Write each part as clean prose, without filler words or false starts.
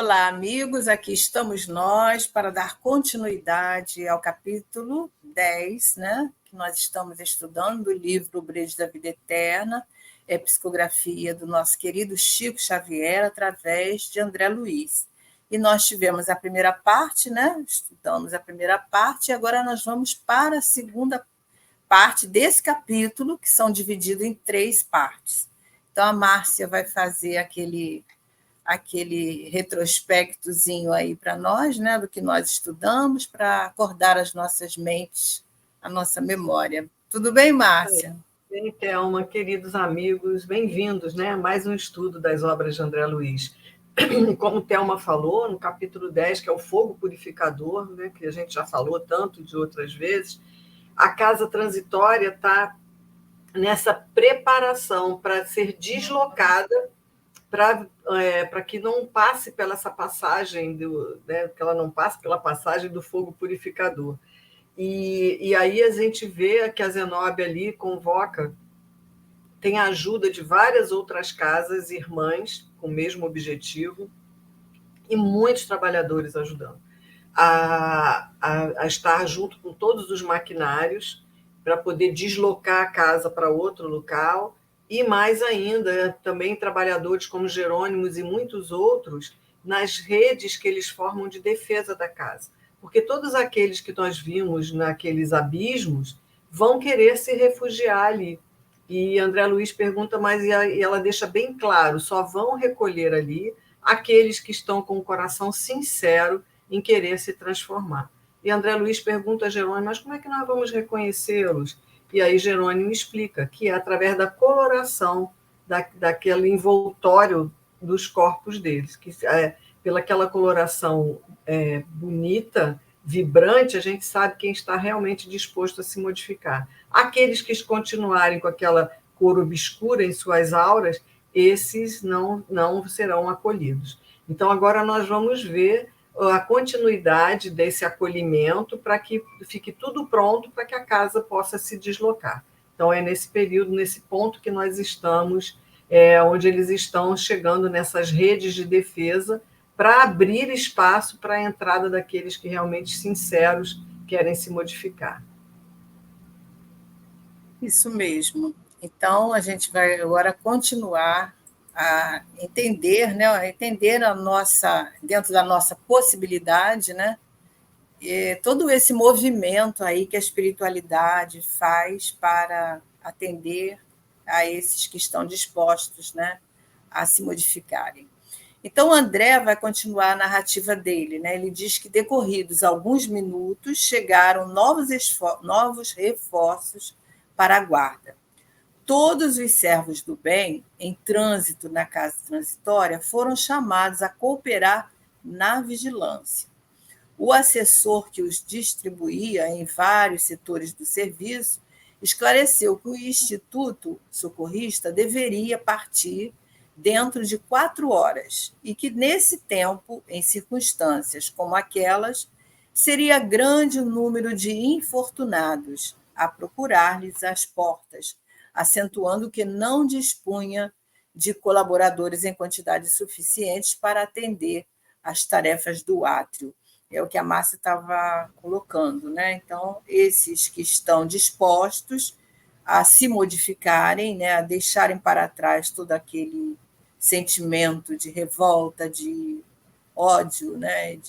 Olá, amigos, aqui estamos nós para dar continuidade ao capítulo 10, né? Que nós estamos estudando o livro O Brejo da Vida Eterna, é psicografia do nosso querido Chico Xavier, através de André Luiz. E nós tivemos a primeira parte, né? Estudamos a primeira parte, e agora nós vamos para a segunda parte desse capítulo, que são divididos em 3 partes. Então, a Márcia vai fazer aquele retrospectozinho aí para nós, né, do que nós estudamos, para acordar as nossas mentes, a nossa memória. Tudo bem, Márcia? Bem, Thelma, queridos amigos, bem-vindos, né, a mais um estudo das obras de André Luiz. Como Thelma falou, no capítulo 10, que é o fogo purificador, né, que a gente já falou tanto de outras vezes, a casa transitória está nessa preparação para ser deslocada para que não passe pela essa passagem, que ela não passe pela passagem do fogo purificador. E aí a gente vê que a Zenóbia ali convoca, tem a ajuda de várias outras casas irmãs com o mesmo objetivo e muitos trabalhadores ajudando a estar junto com todos os maquinários para poder deslocar a casa para outro local. E mais ainda, também trabalhadores como Jerônimos e muitos outros nas redes que eles formam de defesa da casa. Porque todos aqueles que nós vimos naqueles abismos vão querer se refugiar ali. E André Luiz pergunta, mas e ela deixa bem claro, só vão recolher ali aqueles que estão com o coração sincero em querer se transformar. E André Luiz pergunta a Jerônimo, mas como é que nós vamos reconhecê-los? E aí Jerônimo explica que é através da coloração daquele envoltório dos corpos deles, que pelaquela coloração bonita, vibrante, a gente sabe quem está realmente disposto a se modificar. Aqueles que continuarem com aquela cor obscura em suas auras, esses não serão acolhidos. Então, agora nós vamos ver a continuidade desse acolhimento para que fique tudo pronto para que a casa possa se deslocar. Então, é nesse período, nesse ponto que nós estamos, onde eles estão chegando nessas redes de defesa para abrir espaço para a entrada daqueles que realmente sinceros querem se modificar. Isso mesmo. Então, a gente vai agora continuar a entender, né, entender dentro da nossa possibilidade, né, todo esse movimento aí que a espiritualidade faz para atender a esses que estão dispostos, né, a se modificarem. Então, André vai continuar a narrativa dele, né? Ele diz que, decorridos alguns minutos, chegaram novos reforços para a guarda. Todos os servos do bem, em trânsito na casa transitória, foram chamados a cooperar na vigilância. O assessor que os distribuía em vários setores do serviço esclareceu que o Instituto Socorrista deveria partir dentro de 4 horas e que, nesse tempo, em circunstâncias como aquelas, seria grande o número de infortunados a procurar-lhes as portas, acentuando que não dispunha de colaboradores em quantidade suficientes para atender às tarefas do átrio. É o que a Márcia estava colocando, né? Então, esses que estão dispostos a se modificarem, né, a deixarem para trás todo aquele sentimento de revolta, de ódio, né,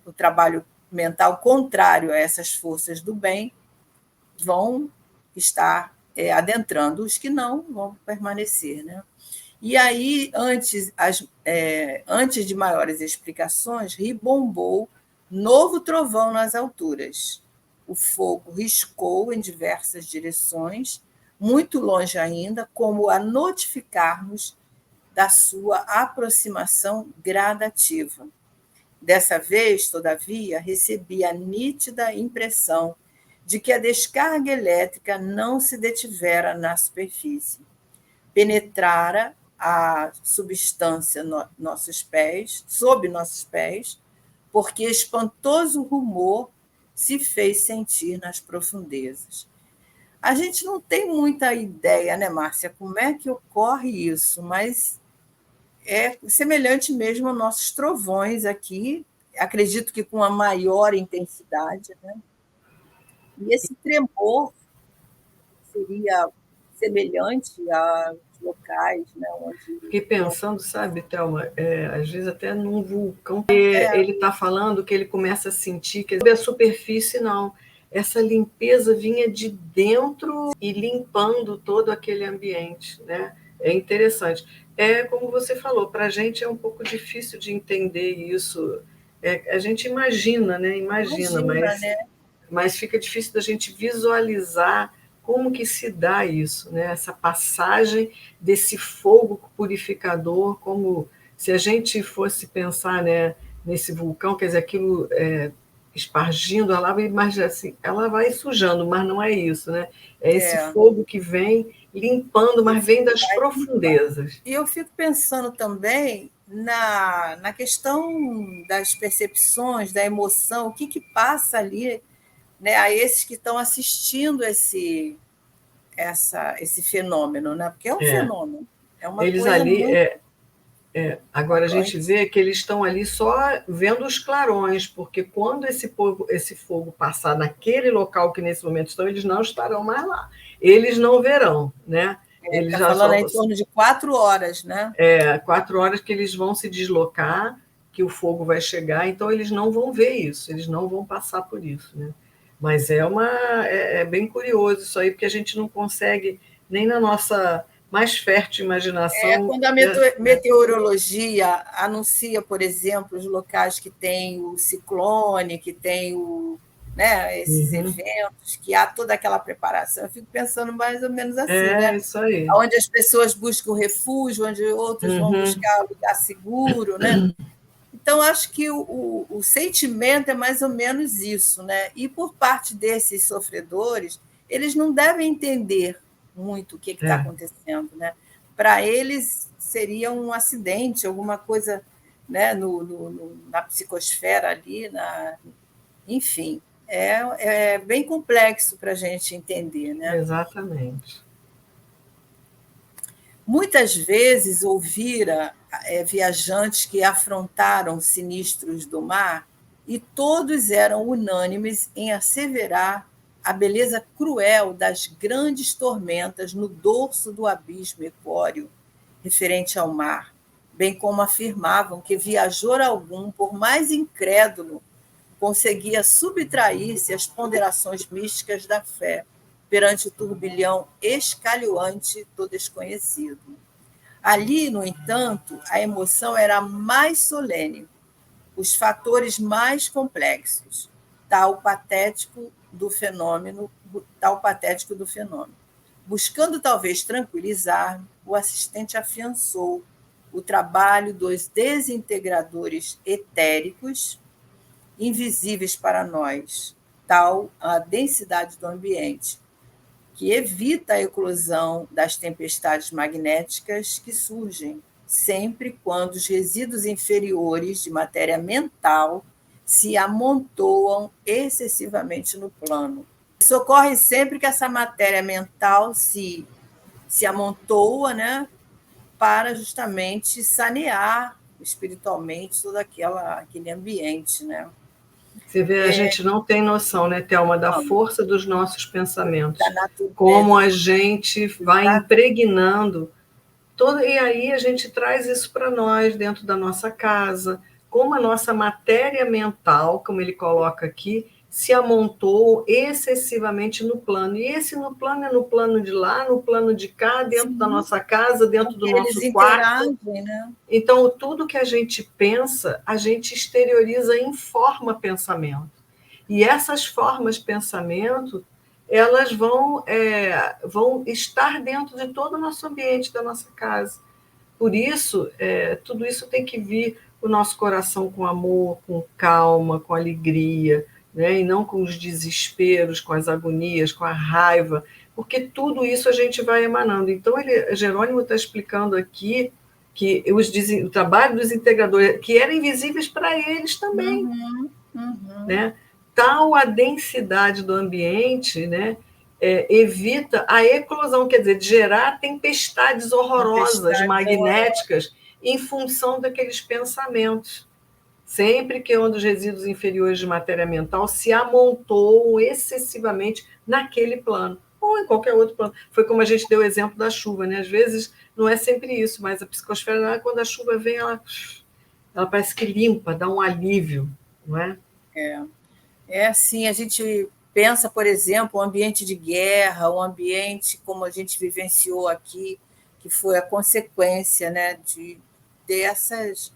o trabalho mental contrário a essas forças do bem, vão estar adentrando, os que não vão permanecer, né? E aí, antes de maiores explicações, ribombou novo trovão nas alturas. O fogo riscou em diversas direções, muito longe ainda, como a notificar-nos da sua aproximação gradativa. Dessa vez, todavia, recebi a nítida impressão de que a descarga elétrica não se detivera na superfície. Penetrara a substância sob nossos pés, porque espantoso rumor se fez sentir nas profundezas. A gente não tem muita ideia, né, Márcia, como é que ocorre isso, mas é semelhante mesmo aos nossos trovões aqui, acredito que com uma maior intensidade, né? E esse tremor seria semelhante aos locais, né, onde... Fiquei pensando, sabe, Thelma, às vezes até num vulcão, ele está falando que ele começa a sentir que a superfície não. Essa limpeza vinha de dentro e limpando todo aquele ambiente, né? É interessante. É como você falou, para a gente é um pouco difícil de entender isso. A gente imagina, né? Imagina, né? mas fica difícil da gente visualizar como que se dá isso, né? Essa passagem desse fogo purificador, como se a gente fosse pensar, né, nesse vulcão, quer dizer, aquilo espargindo a lava, mas assim, ela vai sujando, mas não é isso, né? É esse fogo que vem limpando, mas vem das profundezas. E eu fico pensando também na questão das percepções, da emoção, o que passa ali, né, a esses que estão assistindo esse fenômeno, né? Porque é um fenômeno, é uma eles coisa ali, muito... Agora a gente vê que eles estão ali só vendo os clarões, porque quando esse fogo passar naquele local que nesse momento estão, eles não estarão mais lá. Eles não verão, né? Eles já falando em torno de 4 horas, né? 4 horas que eles vão se deslocar, que o fogo vai chegar, então eles não vão ver isso, eles não vão passar por isso, né? Mas é bem curioso isso aí, porque a gente não consegue, nem na nossa mais fértil imaginação... Quando a meteorologia anuncia, por exemplo, os locais que tem o ciclone, que tem esses eventos, que há toda aquela preparação, eu fico pensando mais ou menos assim, né? Isso aí. Onde as pessoas buscam refúgio, onde outros vão buscar lugar seguro, né? Então, acho que o sentimento é mais ou menos isso, né? E por parte desses sofredores, eles não devem entender muito o que está acontecendo, né? Para eles seria um acidente, alguma coisa, né, na psicosfera ali, enfim, é bem complexo para a gente entender, né? Exatamente. Muitas vezes ouvira viajantes que afrontaram sinistros do mar e todos eram unânimes em asseverar a beleza cruel das grandes tormentas no dorso do abismo equóreo referente ao mar, bem como afirmavam que viajor algum, por mais incrédulo, conseguia subtrair-se às ponderações místicas da fé perante o turbilhão escalioante do desconhecido. Ali, no entanto, a emoção era mais solene, os fatores mais complexos, tal patético do fenômeno. Buscando talvez tranquilizar, o assistente afiançou o trabalho dos desintegradores etéricos, invisíveis para nós, tal a densidade do ambiente, que evita a eclosão das tempestades magnéticas que surgem sempre quando os resíduos inferiores de matéria mental se amontoam excessivamente no plano. Isso ocorre sempre que essa matéria mental se amontoa, né, para justamente sanear espiritualmente todo aquele ambiente, né? Você vê, a gente não tem noção, né, Thelma, da força dos nossos pensamentos, como a gente vai impregnando e aí a gente traz isso para nós, dentro da nossa casa, como a nossa matéria mental, como ele coloca aqui, se amontou excessivamente no plano. E esse no plano é no plano de lá, no plano de cá, dentro da nossa casa, dentro do nosso quarto. Né? Então, tudo que a gente pensa, a gente exterioriza em forma pensamento. E essas formas pensamento, elas vão estar dentro de todo o nosso ambiente, da nossa casa. Por isso, tudo isso tem que vir o nosso coração com amor, com calma, com alegria, né? E não com os desesperos, com as agonias, com a raiva, porque tudo isso a gente vai emanando. Então, Jerônimo está explicando aqui que o trabalho dos integradores, que eram invisíveis para eles também, né? Tal a densidade do ambiente, né, evita a eclosão, quer dizer, de gerar tempestades horrorosas, magnéticas, em função daqueles pensamentos. Sempre que onde os resíduos inferiores de matéria mental se amontoam excessivamente naquele plano, ou em qualquer outro plano. Foi como a gente deu o exemplo da chuva, né? Às vezes não é sempre isso, mas a psicosfera, quando a chuva vem, ela parece que limpa, dá um alívio, não é? É assim, a gente pensa, por exemplo, o ambiente de guerra, o ambiente como a gente vivenciou aqui, que foi a consequência, né, dessas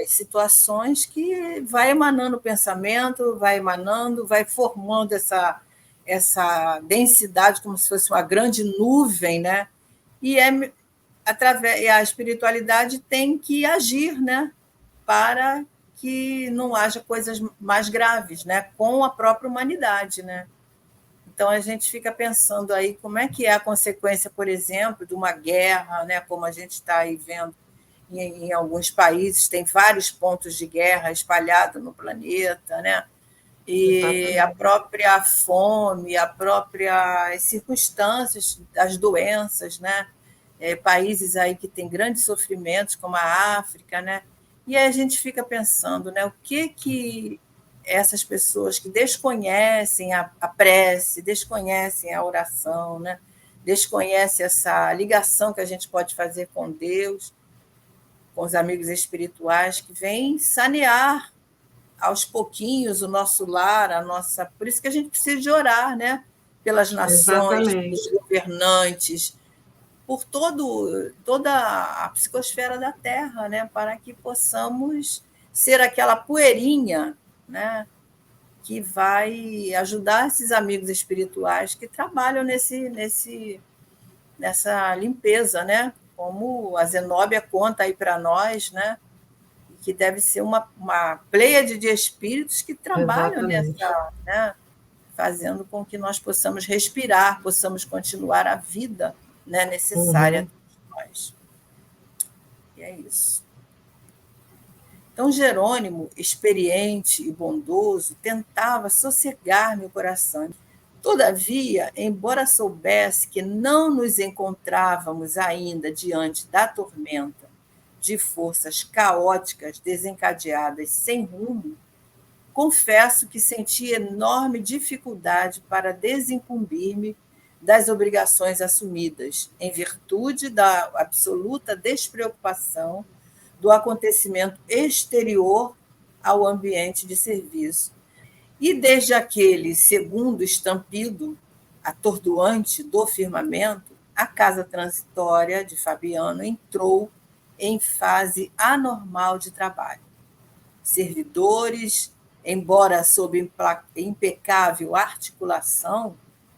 situações que vai emanando o pensamento, vai emanando, vai formando essa densidade como se fosse uma grande nuvem, né? E através a espiritualidade tem que agir, né, para que não haja coisas mais graves, né, com a própria humanidade, né? Então a gente fica pensando aí como é que é a consequência, por exemplo, de uma guerra, né, como a gente está aí vendo em alguns países, tem vários pontos de guerra espalhados no planeta, né? E a própria fome, as circunstâncias das doenças, né? Países aí que têm grandes sofrimentos, como a África, né? E aí a gente fica pensando, né? O que essas pessoas que desconhecem a prece, desconhecem a oração, né? Desconhecem essa ligação que a gente pode fazer com Deus, com os amigos espirituais, que vêm sanear aos pouquinhos o nosso lar, a nossa. Por isso que a gente precisa de orar, né? Pelas nações, pelos governantes, por toda a psicosfera da Terra, né? Para que possamos ser aquela poeirinha, né? Que vai ajudar esses amigos espirituais que trabalham nessa limpeza, né? Como a Zenóbia conta aí para nós, né? Que deve ser uma pleiade de espíritos que trabalham nessa, né? Fazendo com que nós possamos respirar, possamos continuar a vida, né? Necessária para nós. E é isso. Então, Jerônimo, experiente e bondoso, tentava sossegar meu coração. Todavia, embora soubesse que não nos encontrávamos ainda diante da tormenta de forças caóticas desencadeadas sem rumo, confesso que senti enorme dificuldade para desincumbir-me das obrigações assumidas, em virtude da absoluta despreocupação do acontecimento exterior ao ambiente de serviço. E desde aquele segundo estampido atordoante do firmamento, a casa transitória de Fabiano entrou em fase anormal de trabalho. Servidores, embora sob impecável articulação,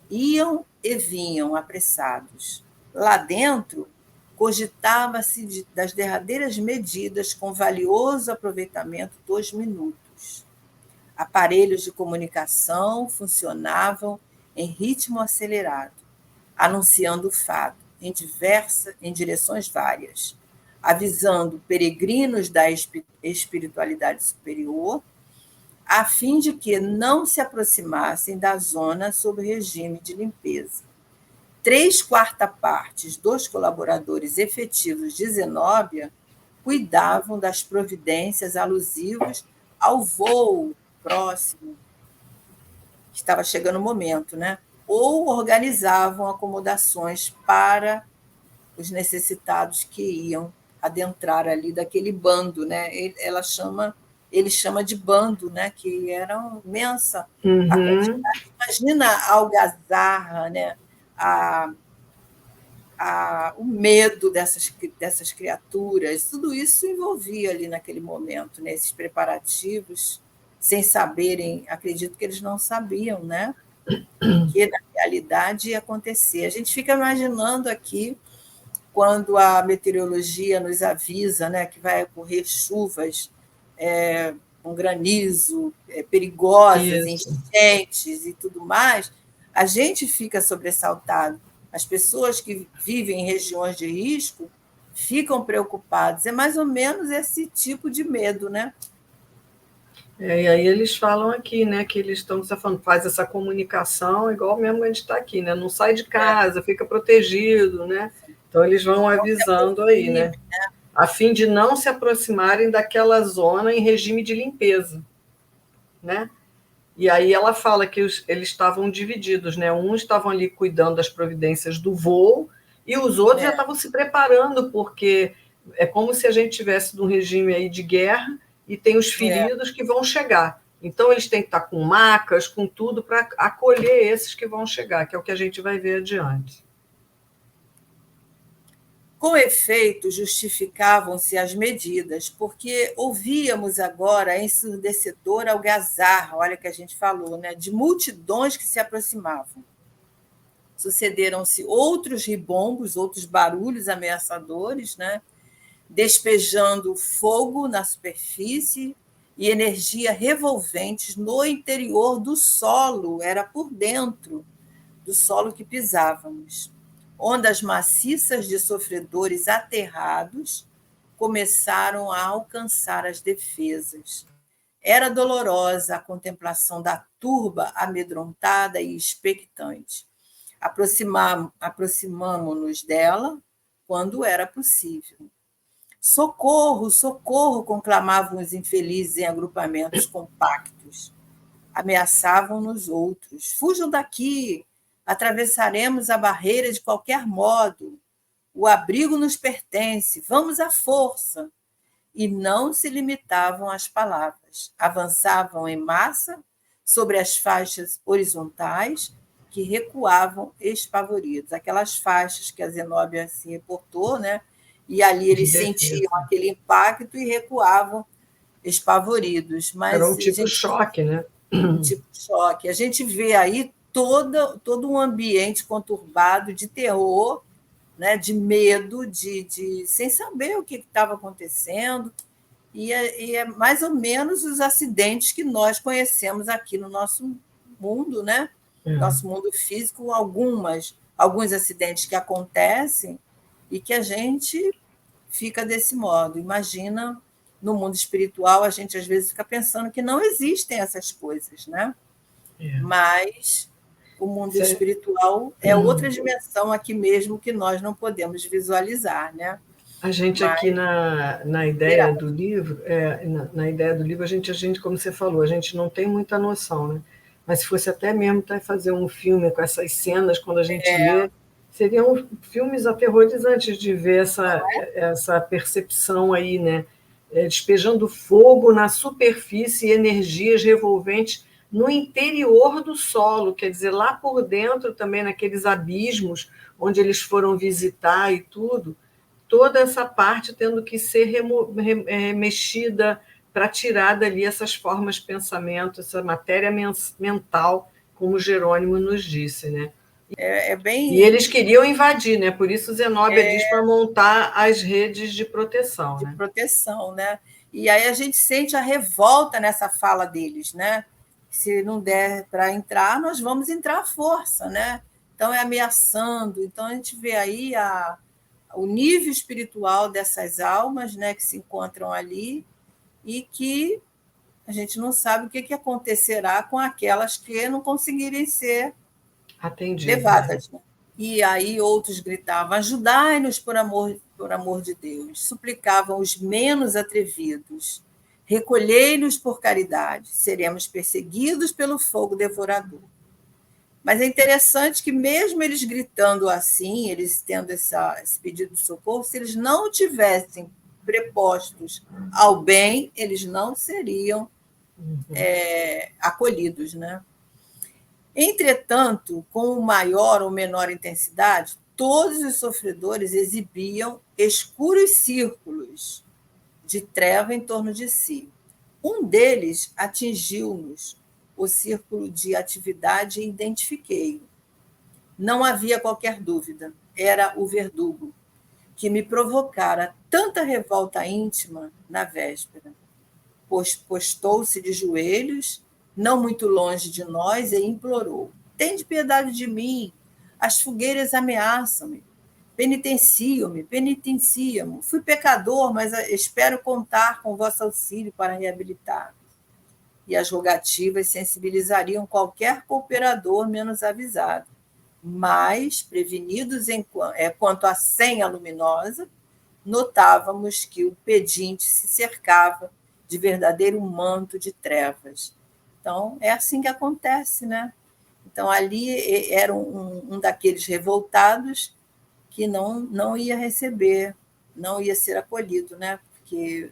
iam e vinham apressados. Lá dentro, cogitava-se das derradeiras medidas com valioso aproveitamento dos minutos. Aparelhos de comunicação funcionavam em ritmo acelerado, anunciando o fado em direções várias, avisando peregrinos da espiritualidade superior, a fim de que não se aproximassem da zona sob regime de limpeza. 3/4 partes dos colaboradores efetivos de Zenóbia cuidavam das providências alusivas ao voo próximo, que estava chegando o momento, né? Ou organizavam acomodações para os necessitados que iam adentrar ali daquele bando, né? Ele chama de bando, né? Que era imensa a quantidade. Imagina a algazarra, né? O medo dessas criaturas, tudo isso envolvia ali naquele momento, nesses preparativos, sem saberem, acredito que eles não sabiam, né? Que na realidade ia acontecer. A gente fica imaginando aqui quando a meteorologia nos avisa, né, que vai ocorrer chuvas com granizo, perigosas, enchentes e tudo mais, a gente fica sobressaltado. As pessoas que vivem em regiões de risco ficam preocupadas. É mais ou menos esse tipo de medo, né? E aí eles falam aqui, né, que eles estão falando, faz essa comunicação igual mesmo a gente está aqui, né? Não sai de casa, fica protegido, né? Então eles vão avisando aí, né? a fim de não se aproximarem daquela zona em regime de limpeza, né? E aí ela fala que eles estavam divididos, né? Uns estavam ali cuidando das providências do voo e os outros já estavam se preparando, porque é como se a gente tivesse num regime aí de guerra e tem os feridos que vão chegar. Então, eles têm que estar com macas, com tudo, para acolher esses que vão chegar, que é o que a gente vai ver adiante. Com efeito, justificavam-se as medidas, porque ouvíamos agora a ensurdecedora algazarra, olha que a gente falou, né, de multidões que se aproximavam. Sucederam-se outros ribombos, outros barulhos ameaçadores, né, despejando fogo na superfície e energia revolventes no interior do solo, era por dentro do solo que pisávamos. Ondas maciças de sofredores aterrados começaram a alcançar as defesas. Era dolorosa a contemplação da turba amedrontada e expectante. Aproximamo-nos dela quando era possível. Socorro, socorro, conclamavam os infelizes em agrupamentos compactos. Ameaçavam-nos outros. Fujam daqui, atravessaremos a barreira de qualquer modo. O abrigo nos pertence, vamos à força. E não se limitavam às palavras. Avançavam em massa sobre as faixas horizontais que recuavam espavoridos. Aquelas faixas que a Zenóbia se reportou, né? E ali eles sentiam aquele impacto e recuavam espavoridos. Mas era um tipo de choque, né? Um tipo de choque. A gente vê aí todo um ambiente conturbado de terror, né, de medo, sem saber o que estava acontecendo. E é mais ou menos os acidentes que nós conhecemos aqui no nosso mundo, né? Nosso mundo físico, alguns acidentes que acontecem e que a gente fica desse modo. Imagina, no mundo espiritual, a gente às vezes fica pensando que não existem essas coisas, né? Mas o mundo espiritual é outra dimensão aqui mesmo que nós não podemos visualizar, né? A gente aqui na ideia do livro, na ideia do livro, a gente, como você falou, a gente não tem muita noção, né? Mas se fosse até mesmo fazer um filme com essas cenas, quando a gente lê, seriam filmes aterrorizantes de ver essa percepção aí, né? Despejando fogo na superfície e energias revolventes no interior do solo, quer dizer, lá por dentro também, naqueles abismos onde eles foram visitar e tudo, toda essa parte tendo que ser mexida para tirar dali essas formas de pensamento, essa matéria mental, como Jerônimo nos disse, né? E eles queriam invadir, né? Por isso Zenóbia diz para montar as redes de proteção. De proteção, né? E aí a gente sente a revolta nessa fala deles, né? Se não der para entrar, nós vamos entrar à força, né? Então é ameaçando. Então a gente vê aí o nível espiritual dessas almas, né, que se encontram ali e que a gente não sabe o que acontecerá com aquelas que não conseguirem ser levadas. Né? E aí outros gritavam: ajudai-nos por amor de Deus. Suplicavam os menos atrevidos: recolhei-nos por caridade, seremos perseguidos pelo fogo devorador. Mas é interessante que, mesmo eles gritando assim, eles tendo esse pedido de socorro, se eles não tivessem prepostos ao bem, eles não seriam acolhidos. Né? Entretanto, com maior ou menor intensidade, todos os sofredores exibiam escuros círculos de treva em torno de si. Um deles atingiu-nos, o círculo de atividade, e identifiquei-o. Não havia qualquer dúvida, era o verdugo, que me provocara tanta revolta íntima na véspera. Postou-se de joelhos, não muito longe de nós, e implorou: tende piedade de mim, as fogueiras ameaçam-me, penitenciam-me. Fui pecador, mas espero contar com vosso auxílio para reabilitar. E as rogativas sensibilizariam qualquer cooperador menos avisado. Mas, prevenidos quanto à senha luminosa, notávamos que o pedinte se cercava de verdadeiro manto de trevas. Então, é assim que acontece, né? Então, ali era um daqueles revoltados que não ia receber, não ia ser acolhido, né? Porque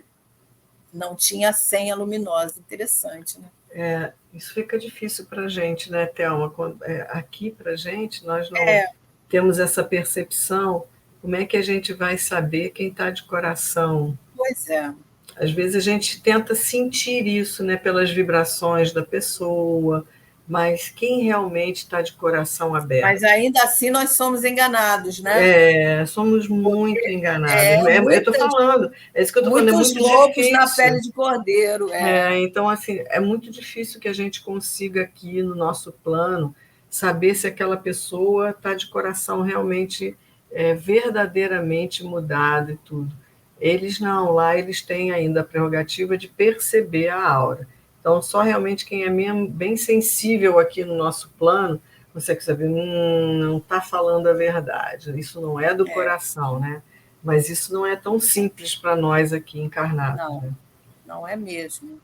não tinha senha luminosa. Interessante, né? Isso fica difícil para a gente, né, Thelma? Aqui para a gente, nós não temos essa percepção. Como é que a gente vai saber quem está de coração? Pois é. Às vezes a gente tenta sentir isso, né, pelas vibrações da pessoa, mas quem realmente está de coração aberto? Mas ainda assim nós somos enganados, né? Somos muito Porque enganados. Eu estou muitas, falando, é isso que eu estou falando, é muitos muito lobos na difícil. pele de cordeiro. Então, assim, é muito difícil que a gente consiga aqui no nosso plano saber se aquela pessoa está de coração realmente, verdadeiramente mudado e tudo. Eles não, lá eles têm ainda a prerrogativa de perceber a aura. Então, só realmente quem é mesmo bem sensível aqui no nosso plano consegue saber, não está falando a verdade, isso não é do coração, né? Mas isso não é tão simples para nós aqui encarnados. Não, né? não é mesmo.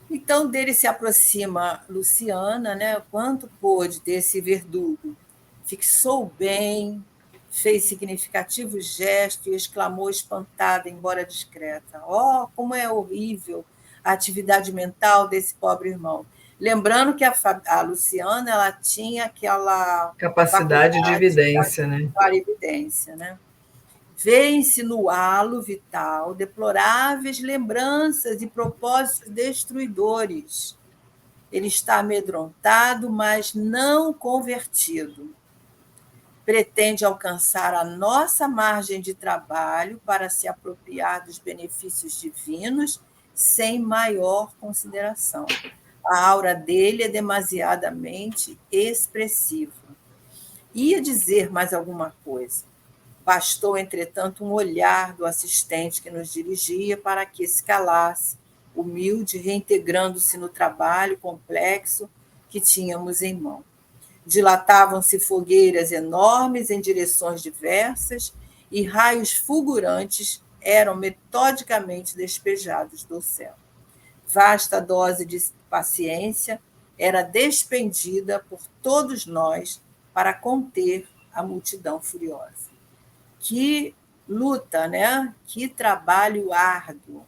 Então, dele se aproxima Luciana, né? Quanto pôde desse verdugo. Fixou bem, fez significativo gesto e exclamou espantada, embora discreta: "Oh, como é horrível a atividade mental desse pobre irmão." Lembrando que a Luciana ela tinha aquela Capacidade de faculdade evidência, né? de clarividência, né? Vêem-se no halo vital deploráveis lembranças e propósitos destruidores. Ele está amedrontado, mas não convertido. Pretende alcançar a nossa margem de trabalho para se apropriar dos benefícios divinos sem maior consideração. A aura dele é demasiadamente expressiva. Ia dizer mais alguma coisa. Bastou, entretanto, um olhar do assistente que nos dirigia para que se calasse, humilde, reintegrando-se no trabalho complexo que tínhamos em mão. Dilatavam-se fogueiras enormes em direções diversas e raios fulgurantes eram metodicamente despejados do céu. Vasta dose de paciência era despendida por todos nós para conter a multidão furiosa. Que luta, né? Que trabalho árduo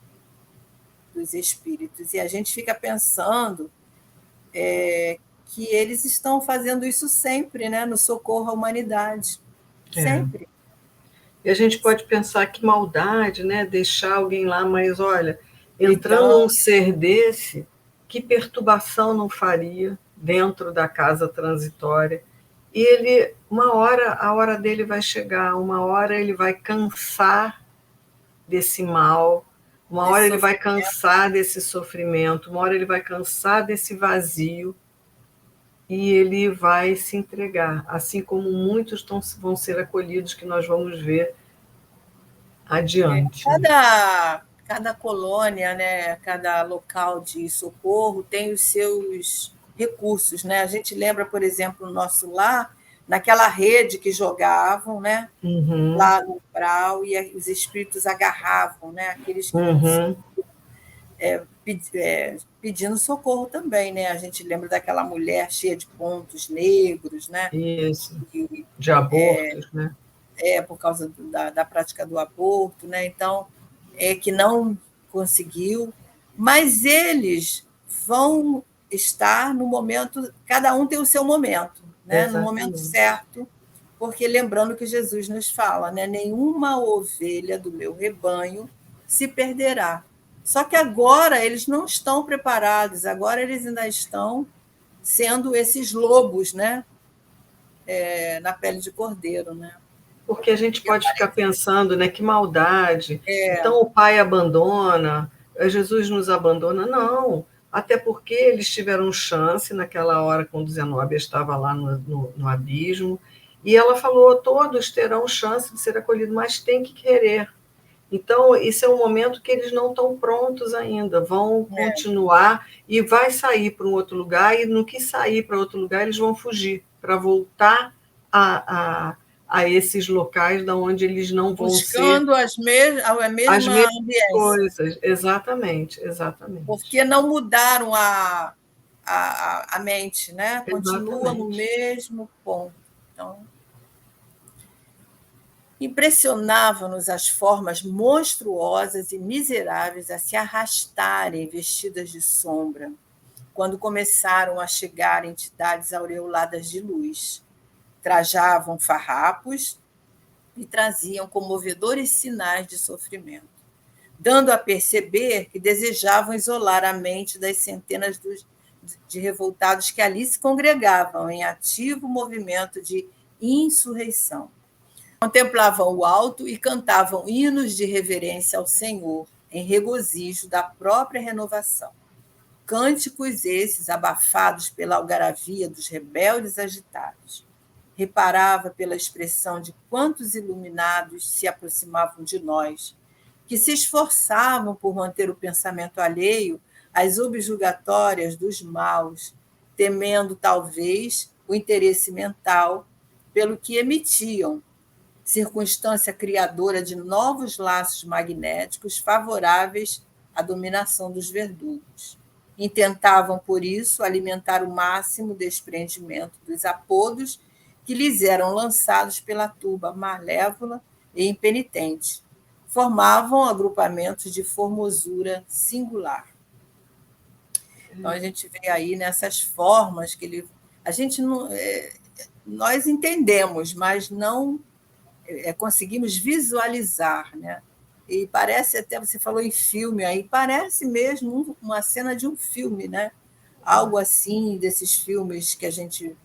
dos espíritos. E a gente fica pensando que eles estão fazendo isso sempre, né? No socorro à humanidade. Sempre. E a gente pode pensar que maldade, né? Deixar alguém lá, mas olha, entrando Então, um ser desse, que perturbação não faria dentro da casa transitória? E ele, uma hora, a hora dele vai chegar, uma hora ele vai cansar desse mal, uma hora ele vai cansar desse sofrimento, uma hora ele vai cansar desse vazio e ele vai se entregar, assim como muitos vão ser acolhidos, que nós vamos ver adiante. cada colônia, né, cada local de socorro tem os seus recursos, né? A gente lembra, por exemplo, o nosso lar, naquela rede que jogavam, né? Lá no umbral, e os espíritos agarravam, né? Aqueles que pedindo socorro também, né? A gente lembra daquela mulher cheia de pontos negros, né? Isso, de abortos, né? Por causa da prática do aborto, né? Então, que não conseguiu, mas eles vão estar no momento, cada um tem o seu momento, né? No momento certo, porque lembrando que Jesus nos fala, né? Nenhuma ovelha do meu rebanho se perderá. Só que agora eles não estão preparados, agora eles ainda estão sendo esses lobos, né? Na pele de cordeiro, né? Porque a gente pode ficar pensando, né? Que maldade. Então o pai abandona, Jesus nos abandona. Não, até porque eles tiveram chance naquela hora, quando Zenobia estava lá no abismo, e ela falou: todos terão chance de ser acolhidos, mas tem que querer. Então, esse é um momento que eles não estão prontos ainda, vão continuar e vai sair para um outro lugar, e no que sair para outro lugar, eles vão fugir, para voltar a esses locais da onde eles não vão buscando a mesma ambiência. Coisas, exatamente, exatamente. Porque não mudaram a mente, né? Continua Exatamente. no mesmo ponto. Então, impressionavam-nos as formas monstruosas e miseráveis a se arrastarem vestidas de sombra, quando começaram a chegar entidades aureoladas de luz. Trajavam farrapos e traziam comovedores sinais de sofrimento, dando a perceber que desejavam isolar a mente das centenas de revoltados que ali se congregavam em ativo movimento de insurreição. Contemplavam o alto e cantavam hinos de reverência ao Senhor, em regozijo da própria renovação. Cânticos esses abafados pela algaravia dos rebeldes agitados. Reparava pela expressão de quantos iluminados se aproximavam de nós, que se esforçavam por manter o pensamento alheio às objulgatórias dos maus, temendo, talvez, o interesse mental pelo que emitiam, circunstância criadora de novos laços magnéticos favoráveis à dominação dos verdugos. Intentavam, por isso, alimentar o máximo desprendimento dos apodos que lhes eram lançados pela turba malévola e impenitente. Formavam agrupamentos de formosura singular. Então, a gente vê aí nessas formas que ele... A gente não... nós entendemos, mas não conseguimos visualizar, né? E parece até, você falou em filme, aí parece mesmo uma cena de um filme, né? Algo assim, desses filmes que a gente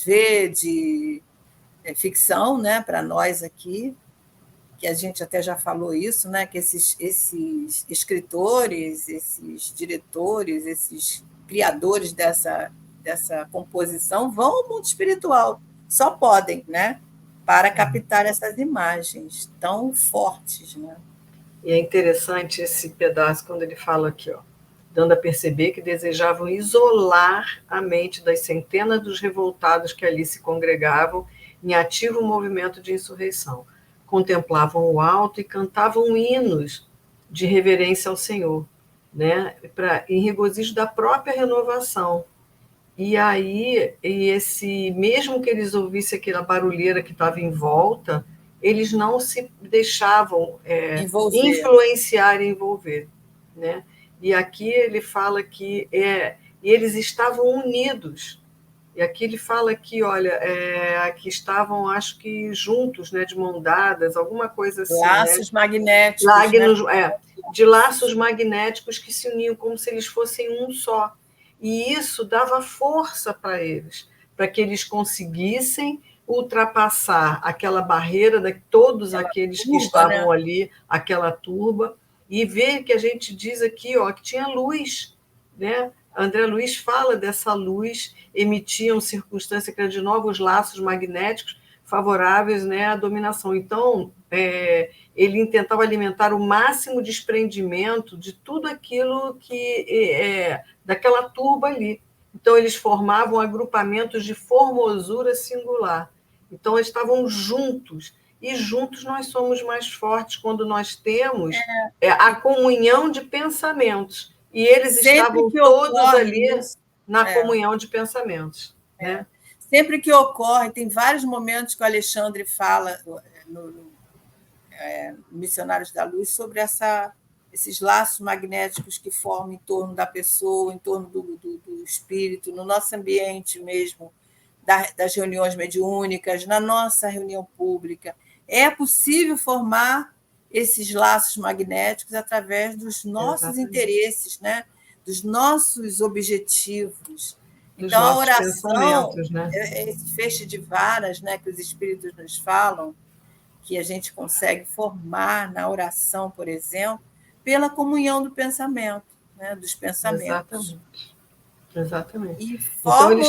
vê de ficção, né? Para nós aqui, que a gente até já falou isso, né? Que esses escritores, esses diretores, esses criadores dessa composição vão ao mundo espiritual, só podem, né? Para captar essas imagens tão fortes, né? E é interessante esse pedaço quando ele fala aqui, ó, dando a perceber que desejavam isolar a mente das centenas dos revoltados que ali se congregavam em ativo movimento de insurreição. Contemplavam o alto e cantavam hinos de reverência ao Senhor, né, em regozijo da própria renovação. E aí, mesmo que eles ouvissem aquela barulheira que estava em volta, eles não se deixavam influenciar e envolver, né? E aqui ele fala que eles estavam unidos. E aqui ele fala que, olha, que estavam, acho que juntos, né, de mão dadas, alguma coisa assim. Laços, né? Magnéticos. De laços magnéticos que se uniam como se eles fossem um só. E isso dava força para eles, para que eles conseguissem ultrapassar aquela barreira de todos aqueles turba, que estavam, né, ali, aquela turba, e ver que a gente diz aqui, ó, que tinha luz, né? André Luiz fala dessa luz, emitiam circunstância que era de novos laços magnéticos favoráveis, né, à dominação. Então, ele tentava alimentar o máximo desprendimento de tudo aquilo que daquela turba ali. Então, eles formavam agrupamentos de formosura singular. Então, eles estavam juntos. E juntos nós somos mais fortes quando nós temos a comunhão de pensamentos. E eles estavam todos ali na comunhão de pensamentos. Né? Sempre que ocorre, tem vários momentos que o Alexandre fala no Missionários da Luz sobre esses laços magnéticos que formam em torno da pessoa, em torno do espírito, no nosso ambiente mesmo, das reuniões mediúnicas, na nossa reunião pública. É possível formar esses laços magnéticos através dos nossos interesses, né? Dos nossos objetivos. Então, a oração, né? Esse feixe de varas, né, que os espíritos nos falam, que a gente consegue formar na oração, por exemplo, pela comunhão do pensamento, né, dos pensamentos. Exatamente. E então, eles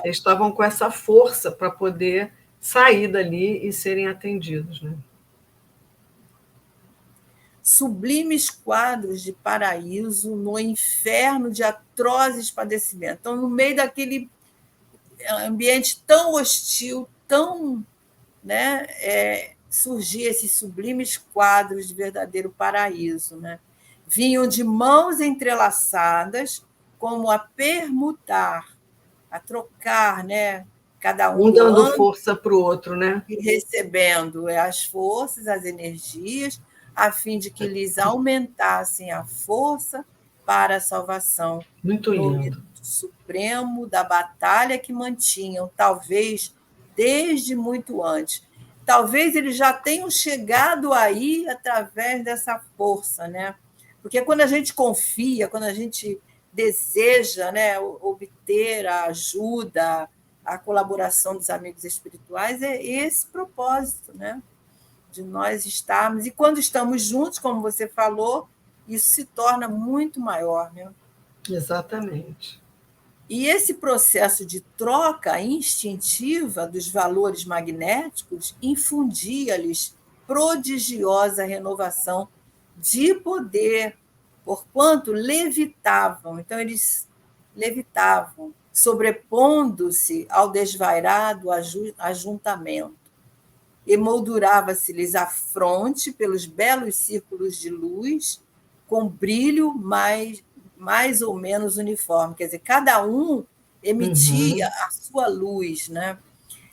estavam com essa força para poder sair dali e serem atendidos. Né? Sublimes quadros de paraíso no inferno de atrozes padecimentos. Então, no meio daquele ambiente tão hostil, então, né, surgiam esses sublimes quadros de verdadeiro paraíso, né? Vinham de mãos entrelaçadas, como a permutar, a trocar, né? Cada um dando doando força para o outro, né? e recebendo as forças, as energias, a fim de que lhes aumentassem a força para a salvação. Muito No lindo. rito supremo da batalha que mantinham, talvez desde muito antes. Talvez eles já tenham chegado aí através dessa força, né? Porque quando a gente confia, quando a gente deseja, né, obter a ajuda, a colaboração dos amigos espirituais, é esse propósito, né? De nós estarmos. E quando estamos juntos, como você falou, isso se torna muito maior, né? Exatamente. E esse processo de troca instintiva dos valores magnéticos infundia-lhes prodigiosa renovação de poder, porquanto levitavam. Então, eles levitavam, sobrepondo-se ao desvairado ajuntamento. Emoldurava-se-lhes a fronte pelos belos círculos de luz, com brilho mais ou menos uniforme. Quer dizer, cada um emitia a sua luz, né?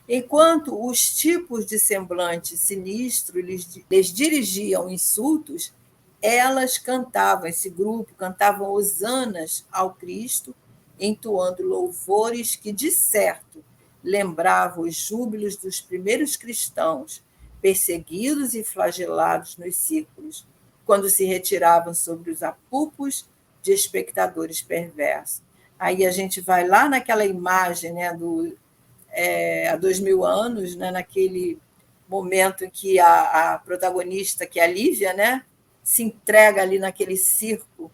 Enquanto os tipos de semblante sinistro lhes dirigiam insultos, elas cantavam, esse grupo cantavam hosanas ao Cristo, entoando louvores que, de certo, lembravam os júbilos dos primeiros cristãos, perseguidos e flagelados nos círculos, quando se retiravam sobre os apupos de espectadores perversos. Aí a gente vai lá naquela imagem, né, há 2000 anos, né, naquele momento em que a protagonista, que é a Lívia, né, se entrega ali naquele circo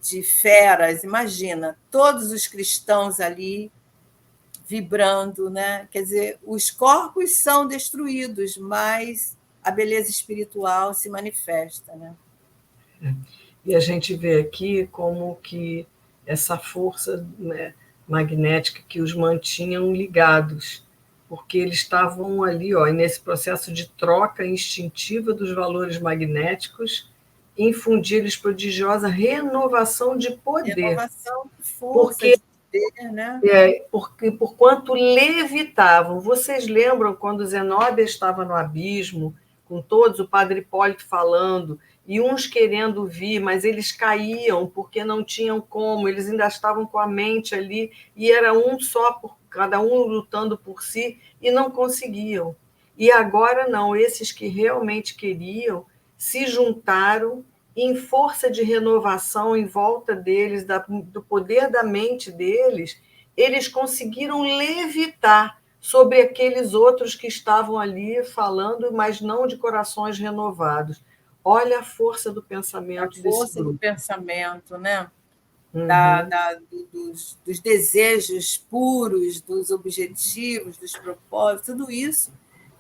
de feras. Imagina, todos os cristãos ali vibrando, né? Quer dizer, os corpos são destruídos, mas a beleza espiritual se manifesta, né? E a gente vê aqui como que essa força, né, magnética que os mantinham ligados, porque eles estavam ali, ó, nesse processo de troca instintiva dos valores magnéticos, infundir-lhes prodigiosa renovação de poder. Renovação de força, porque, de poder, né? porque por quanto levitavam. Vocês lembram quando Zenóbia estava no abismo, com todos, o padre Hipólito falando, e uns querendo vir, mas eles caíam porque não tinham como, eles ainda estavam com a mente ali, e era um só, cada um lutando por si, e não conseguiam. E agora não, esses que realmente queriam se juntaram em força de renovação em volta deles, do poder da mente deles, eles conseguiram levitar sobre aqueles outros que estavam ali falando, mas não de corações renovados. Olha a força do pensamento desse grupo. A força do pensamento, né? Dos desejos puros, dos objetivos, dos propósitos, tudo isso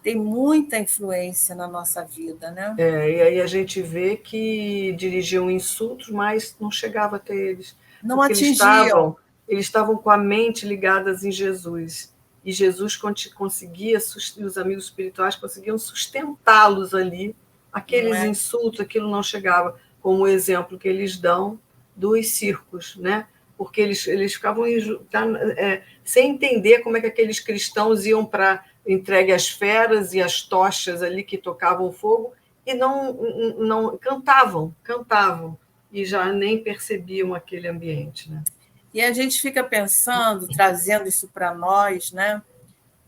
tem muita influência na nossa vida, né? E aí a gente vê que dirigiam insultos, mas não chegava até eles. Não atingiam. Eles estavam com a mente ligadas em Jesus. E Jesus conseguia, e os amigos espirituais conseguiam sustentá-los ali. Aqueles insultos, aquilo não chegava, como o exemplo que eles dão dos circos, né? Porque eles ficavam sem entender como é que aqueles cristãos iam para entregue às feras e às tochas ali que tocavam fogo, e não cantavam, e já nem percebiam aquele ambiente, né? E a gente fica pensando, trazendo isso para nós, né?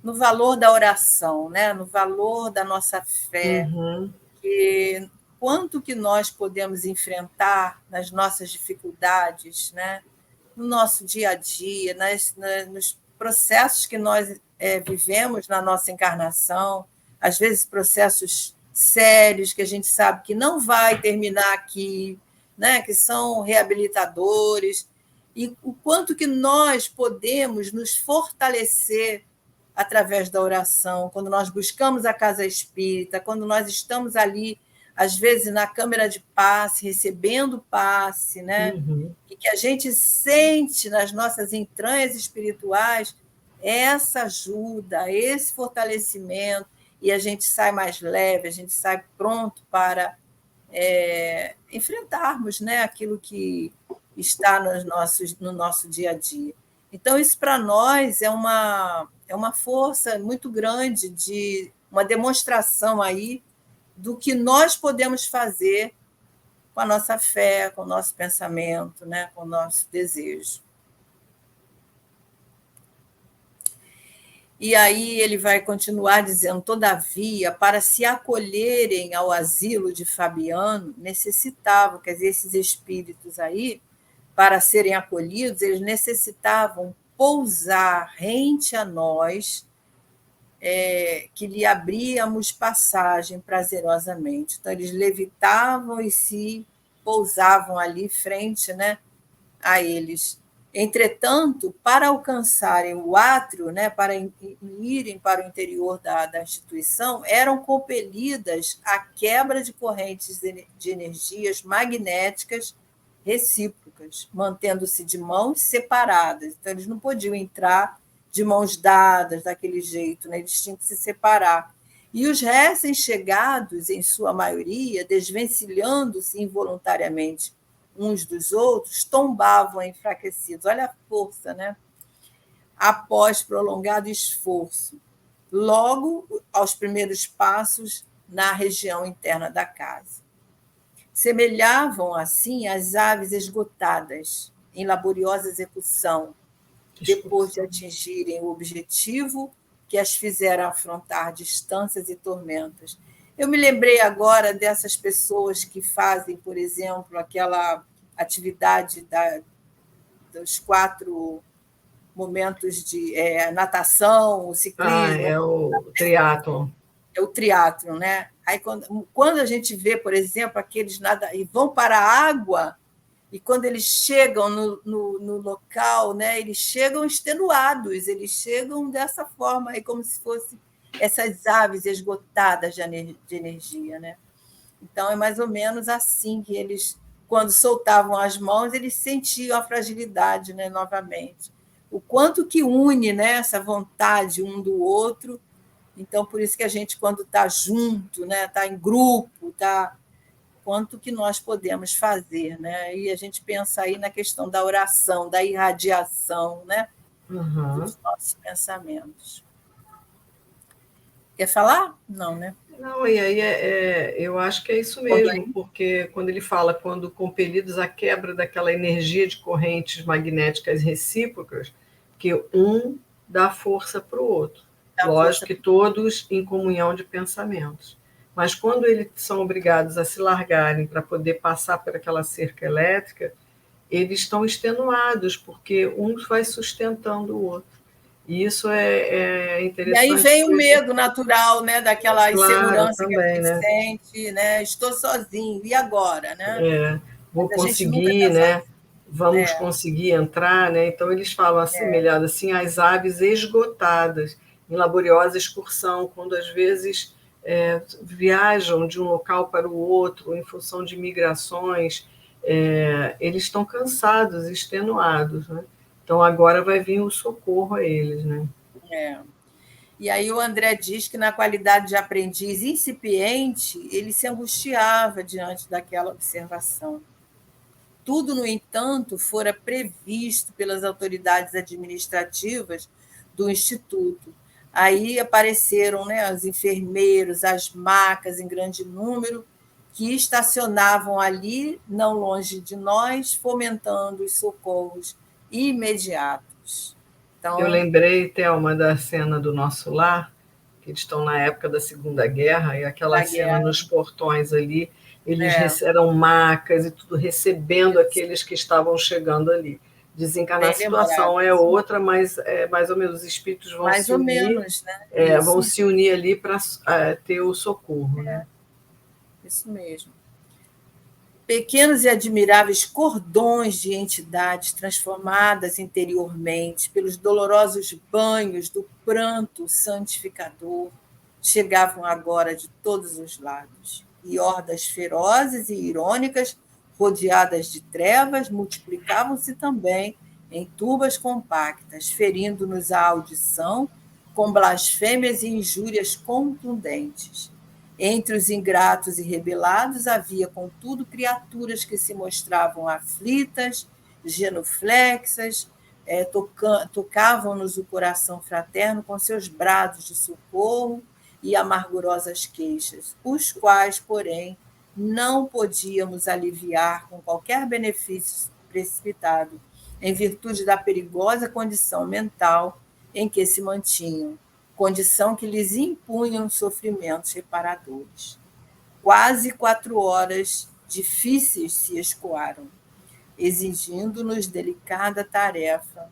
No valor da oração, né? No valor da nossa fé, que quanto que nós podemos enfrentar nas nossas dificuldades, né? No nosso dia a dia, nos processos que nós vivemos na nossa encarnação, às vezes processos sérios que a gente sabe que não vai terminar aqui, né? Que são reabilitadores, e o quanto que nós podemos nos fortalecer através da oração, quando nós buscamos a casa espírita, quando nós estamos ali, às vezes, na câmara de passe, recebendo passe, né? E que a gente sente nas nossas entranhas espirituais essa ajuda, esse fortalecimento, e a gente sai mais leve, a gente sai pronto para enfrentarmos, né, aquilo que está no nosso dia a dia. Então, isso para nós é uma força muito grande, de uma demonstração aí do que nós podemos fazer com a nossa fé, com o nosso pensamento, né, com o nosso desejo. E aí ele vai continuar dizendo: todavia, para se acolherem ao asilo de Fabiano, necessitavam, quer dizer, esses espíritos aí, para serem acolhidos, eles necessitavam pousar rente a nós, que lhe abríamos passagem prazerosamente. Então, eles levitavam e se pousavam ali frente, né, a eles. Entretanto, para alcançarem o átrio, né, para irem para o interior da instituição, eram compelidas à quebra de correntes de energias magnéticas recíprocas, mantendo-se de mãos separadas. Então, eles não podiam entrar de mãos dadas, daquele jeito, né? Eles tinham que se separar. E os recém-chegados, em sua maioria, desvencilhando-se involuntariamente uns dos outros, tombavam enfraquecidos. Olha a força, né? Após prolongado esforço, logo aos primeiros passos na região interna da casa. Semelhavam, assim, as aves esgotadas, em laboriosa execução, depois de atingirem o objetivo que as fizeram afrontar distâncias e tormentas. Eu me lembrei agora dessas pessoas que fazem, por exemplo, aquela atividade dos 4 momentos de natação, o ciclismo. É o triatlon. É o triatlon, né? Aí, quando a gente vê, por exemplo, aqueles e vão para a água, e quando eles chegam no local, né, eles chegam extenuados, eles chegam dessa forma, aí, como se fossem essas aves esgotadas de energia. Né? Então, é mais ou menos assim que eles, quando soltavam as mãos, eles sentiam a fragilidade, né, novamente. O quanto que une, né, essa vontade um do outro. Então, por isso que a gente, quando está junto, né, está em grupo, quanto que nós podemos fazer, né? E a gente pensa aí na questão da oração, da irradiação, né? Dos nossos pensamentos. Quer falar? Não, né? Não, e aí eu acho que é isso mesmo, porque quando ele fala, quando compelidos à quebra daquela energia de correntes magnéticas recíprocas, que um dá força para o outro. Lógico que todos em comunhão de pensamentos. Mas quando eles são obrigados a se largarem para poder passar por aquela cerca elétrica, eles estão extenuados, porque um vai sustentando o outro. E isso é interessante. E aí vem o medo natural, né, daquela insegurança também, que a gente né? sente, né? Estou sozinho, e agora? Né? Vou conseguir, né? Vamos conseguir entrar, né? Então eles falam assemelhado assim, as aves esgotadas em laboriosa excursão, quando às vezes viajam de um local para o outro em função de migrações, eles estão cansados, extenuados, né? Então agora vai vir o socorro a eles, né? E aí o André diz que, na qualidade de aprendiz incipiente, ele se angustiava diante daquela observação. Tudo, no entanto, fora previsto pelas autoridades administrativas do Instituto. Aí apareceram, né, os enfermeiros, as macas em grande número, que estacionavam ali, não longe de nós, fomentando os socorros imediatos. Então, eu lembrei, Thelma, da cena do Nosso Lar, que eles estão na época da Segunda Guerra, e aquela cena nos portões ali, eles eram macas e tudo, recebendo aqueles que estavam chegando ali. Desencarnar, a situação é outra, mas mais ou menos os espíritos vão mais se ou unir, menos, né? Vão se unir ali para ter o socorro. Né? Isso mesmo. Pequenos e admiráveis cordões de entidades transformadas interiormente pelos dolorosos banhos do pranto santificador chegavam agora de todos os lados, e hordas ferozes e irônicas, rodeadas de trevas, multiplicavam-se também em tubas compactas, ferindo-nos a audição com blasfêmias e injúrias contundentes. Entre os ingratos e rebelados havia, contudo, criaturas que se mostravam aflitas, genuflexas, tocavam-nos o coração fraterno com seus brados de socorro e amargurosas queixas, os quais, porém, não podíamos aliviar com qualquer benefício precipitado, em virtude da perigosa condição mental em que se mantinham, condição que lhes impunham sofrimentos reparadores. Quase 4 horas difíceis se escoaram, exigindo-nos delicada tarefa,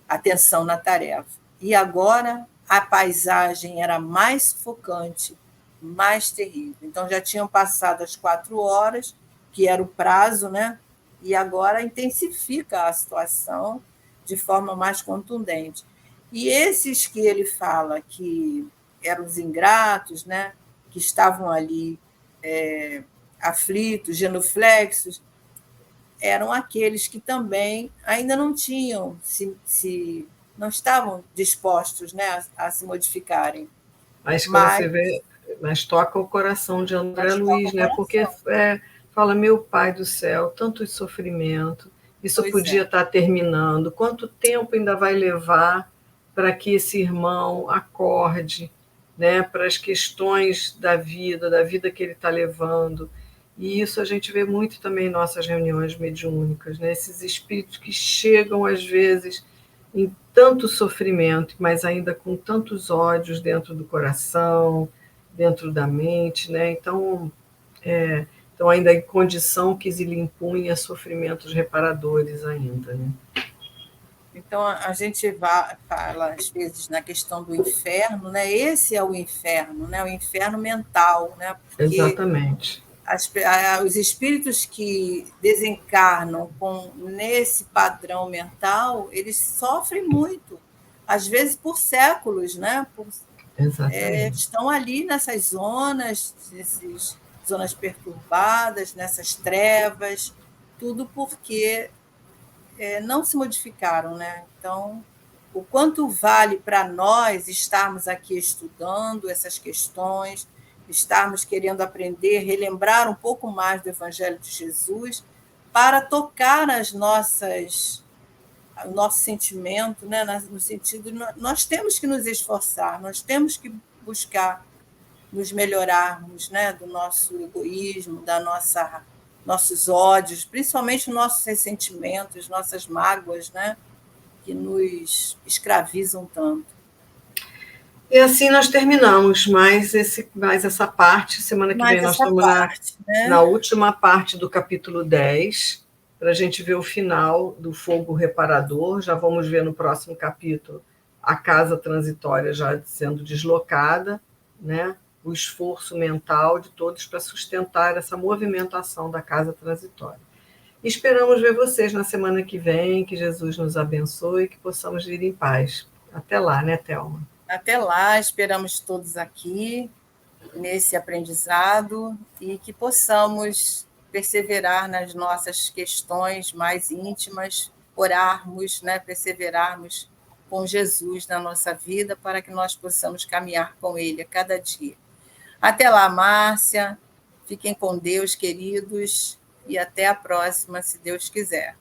atenção na tarefa. E agora a paisagem era mais sufocante, mais terrível. Então já tinham passado as 4 horas, que era o prazo, né? E agora intensifica a situação de forma mais contundente. E esses que ele fala que eram os ingratos, né? Que estavam ali aflitos, genuflexos, eram aqueles que também ainda não tinham, não estavam dispostos, né, a se modificarem. Mas você vê, mas toca o coração de André Luiz, né? Porque fala, meu Pai do céu, tanto sofrimento, isso podia estar terminando, quanto tempo ainda vai levar para que esse irmão acorde, né, para as questões da vida que ele está levando. E isso a gente vê muito também em nossas reuniões mediúnicas, né? Esses espíritos que chegam, às vezes, em tanto sofrimento, mas ainda com tantos ódios dentro do coração, dentro da mente, né? Então ainda em condição que lhe impunha sofrimentos reparadores ainda, né? Então, a gente fala, às vezes, na questão do inferno, né? Esse é o inferno, né? O inferno mental, né? Porque exatamente. Os espíritos que desencarnam nesse padrão mental, eles sofrem muito, às vezes por séculos, né? Estão ali nessas zonas, zonas perturbadas, nessas trevas, tudo porque não se modificaram, né? Então, o quanto vale para nós estarmos aqui estudando essas questões, estarmos querendo aprender, relembrar um pouco mais do Evangelho de Jesus, para tocar o nosso sentimento, né? No sentido, nós temos que nos esforçar, nós temos que buscar nos melhorarmos, né? Do nosso egoísmo, nossos ódios, principalmente nossos ressentimentos, nossas mágoas, né? Que nos escravizam tanto. E assim nós terminamos mais essa parte. Semana que vem nós estamos na última parte do capítulo 10, para a gente ver o final do fogo reparador. Já vamos ver no próximo capítulo a casa transitória já sendo deslocada, né? O esforço mental de todos para sustentar essa movimentação da casa transitória. Esperamos ver vocês na semana que vem, que Jesus nos abençoe e que possamos ir em paz. Até lá, né, Thelma? Até lá, esperamos todos aqui nesse aprendizado e que possamos perseverar nas nossas questões mais íntimas, orarmos, né, perseverarmos com Jesus na nossa vida para que nós possamos caminhar com Ele a cada dia. Até lá, Márcia. Fiquem com Deus, queridos, e até a próxima, se Deus quiser.